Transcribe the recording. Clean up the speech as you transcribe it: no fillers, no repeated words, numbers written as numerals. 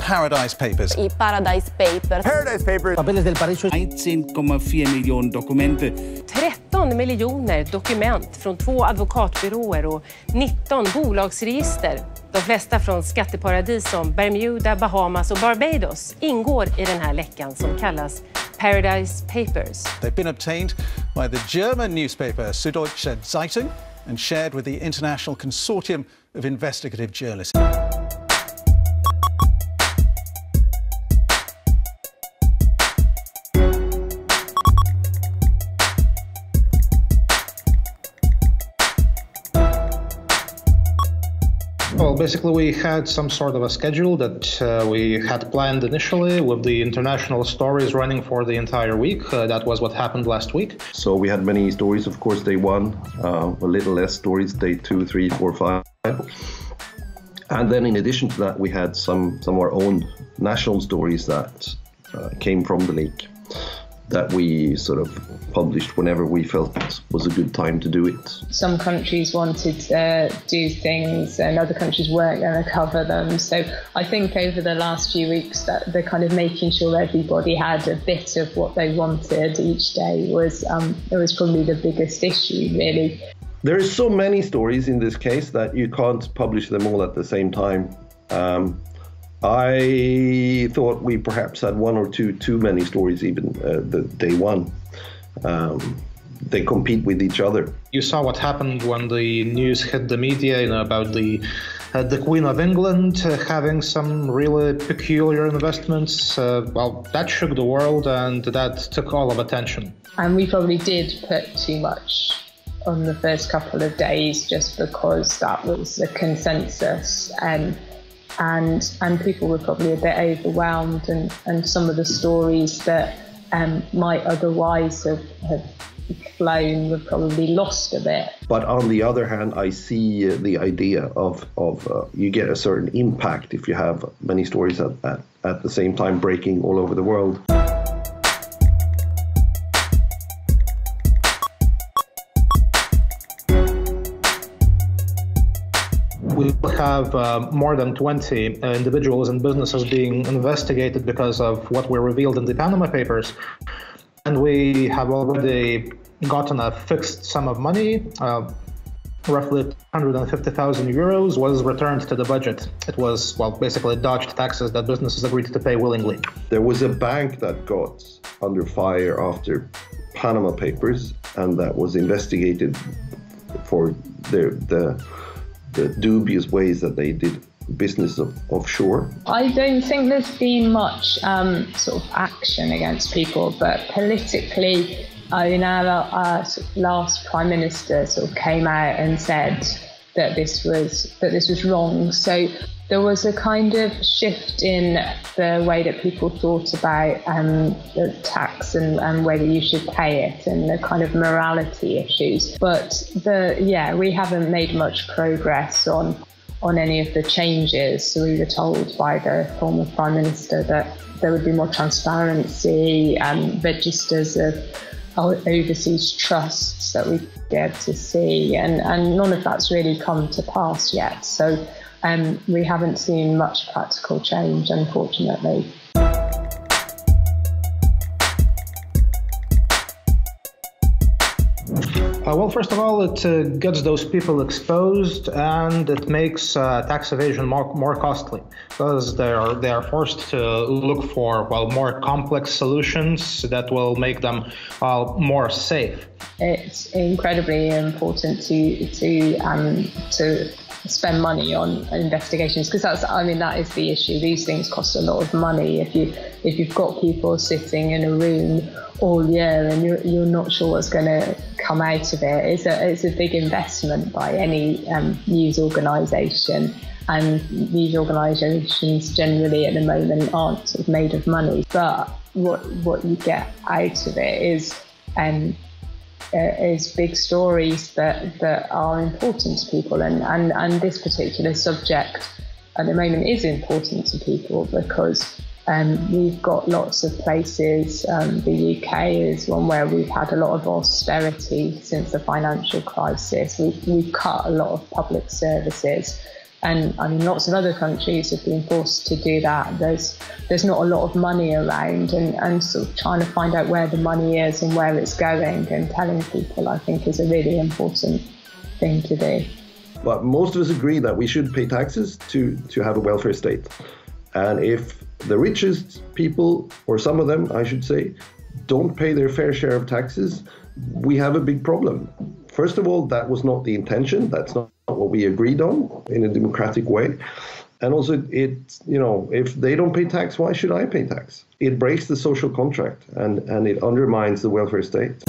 Paradise Papers. I Paradise Papers. Paradise Papers. Papeles del paraíso. 1,4 miljoner dokumenter. 13 miljoner dokument från 2 advokatbyråer och 19 bolagsregister. De flesta från skatteparadis som Bermuda, Bahamas och Barbados ingår i den här läckan som kallas Paradise Papers. They've been obtained by the German newspaper Süddeutsche Zeitung and shared with the International Consortium of Investigative Journalists. Well, basically, we had some sort of a schedule that we had planned initially with the international stories running for the entire week. That was what happened last week. So we had many stories, of course, day 1, a little less stories, day 2, 3, 4, 5. And then in addition to that, we had some of our own national stories that came from the leak that we sort of published whenever we felt was a good time to do it. Some countries wanted to do things and other countries weren't going to cover them. So I think over the last few weeks that the kind of making sure everybody had a bit of what they wanted each day was probably the biggest issue, really. There are so many stories in this case that you can't publish them all at the same time. I thought we perhaps had 1 or 2 too many stories even the day 1. They compete with each other. You saw what happened when the news hit the media, about the Queen of England having some really peculiar investments. Well, that shook the world and that took all of attention. And we probably did put too much on the first couple of days just because that was the consensus. And people were probably a bit overwhelmed, and some of the stories that might otherwise have flown were probably lost a bit. But on the other hand, I see the idea of you get a certain impact if you have many stories at the same time breaking all over the world. We have more than 20 individuals and businesses being investigated because of what were revealed in the Panama Papers. And we have already gotten a fixed sum of money, roughly 150,000 euros was returned to the budget. It was, well, basically dodged taxes that businesses agreed to pay willingly. There was a bank that got under fire after Panama Papers, and that was investigated for the dubious ways that they did business offshore. I don't think there's been much sort of action against people, but politically, our last Prime Minister sort of came out and said that this was wrong. So there was a kind of shift in the way that people thought about the tax and whether you should pay it and the kind of morality issues. But we haven't made much progress on any of the changes. So we were told by the former Prime Minister that there would be more transparency and registers of overseas trusts that we'd be able to see, and none of that's really come to pass yet. So we haven't seen much practical change, unfortunately. Well, first of all, it gets those people exposed, and it makes tax evasion more costly because they are forced to look for more complex solutions that will make them more safe. It's incredibly important to spend money on investigations because that is the issue. These things cost a lot of money. If you've got people sitting in a room all year and you're not sure what's going to come out of it, it's a big investment by any news organisation, and news organisations generally at the moment aren't sort of made of money. But what you get out of it is big stories that are important to people, and this particular subject at the moment is important to people because we've got lots of places. The UK is one where we've had a lot of austerity since the financial crisis. We've cut a lot of public services, And I mean, lots of other countries have been forced to do that. There's not a lot of money around, and sort of trying to find out where the money is and where it's going and telling people, I think, is a really important thing to do. But most of us agree that we should pay taxes to have a welfare state. And if the richest people, or some of them, I should say, don't pay their fair share of taxes, we have a big problem. First of all, that was not the intention. That's not what we agreed on in a democratic way. And also, if they don't pay tax, why should I pay tax? It breaks the social contract and it undermines the welfare state.